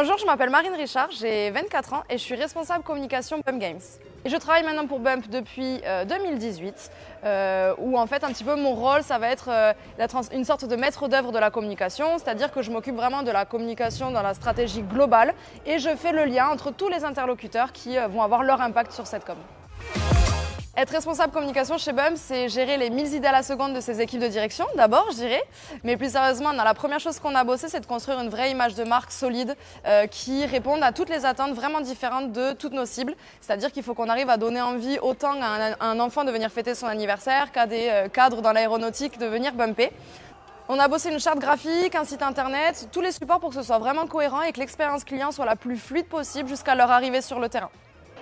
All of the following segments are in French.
Bonjour, je m'appelle Marine Richard, j'ai 24 ans et je suis responsable communication Bump Games. Et je travaille maintenant pour Bump depuis 2018, où en fait un petit peu mon rôle ça va être une sorte de maître d'œuvre de la communication, c'est-à-dire que je m'occupe vraiment de la communication dans la stratégie globale et je fais le lien entre tous les interlocuteurs qui vont avoir leur impact sur cette com. Être responsable communication chez Bump, c'est gérer les 1000 idées à la seconde de ses équipes de direction, d'abord, je dirais. Mais plus sérieusement, la première chose qu'on a bossé, c'est de construire une vraie image de marque solide qui réponde à toutes les attentes vraiment différentes de toutes nos cibles. C'est-à-dire qu'il faut qu'on arrive à donner envie autant à un enfant de venir fêter son anniversaire qu'à des cadres dans l'aéronautique de venir bumper. On a bossé une charte graphique, un site internet, tous les supports pour que ce soit vraiment cohérent et que l'expérience client soit la plus fluide possible jusqu'à leur arrivée sur le terrain.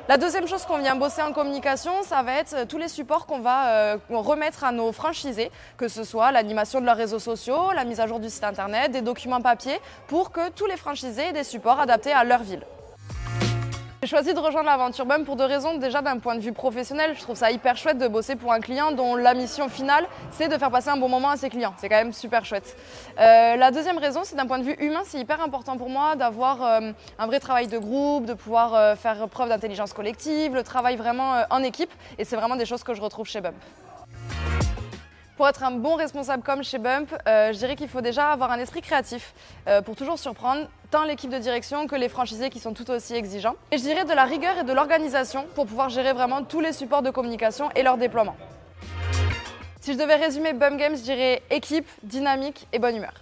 La deuxième chose qu'on vient bosser en communication, ça va être tous les supports qu'on va remettre à nos franchisés, que ce soit l'animation de leurs réseaux sociaux, la mise à jour du site internet, des documents papier, pour que tous les franchisés aient des supports adaptés à leur ville. J'ai choisi de rejoindre l'aventure Bump pour deux raisons. Déjà d'un point de vue professionnel, je trouve ça hyper chouette de bosser pour un client dont la mission finale, c'est de faire passer un bon moment à ses clients. C'est quand même super chouette. La deuxième raison, c'est d'un point de vue humain, c'est hyper important pour moi d'avoir un vrai travail de groupe, de pouvoir faire preuve d'intelligence collective, le travail vraiment en équipe. Et c'est vraiment des choses que je retrouve chez Bump. Pour être un bon responsable com chez Bump, je dirais qu'il faut déjà avoir un esprit créatif pour toujours surprendre tant l'équipe de direction que les franchisés qui sont tout aussi exigeants. Et je dirais de la rigueur et de l'organisation pour pouvoir gérer vraiment tous les supports de communication et leur déploiement. Si je devais résumer Bump Games, je dirais équipe, dynamique et bonne humeur.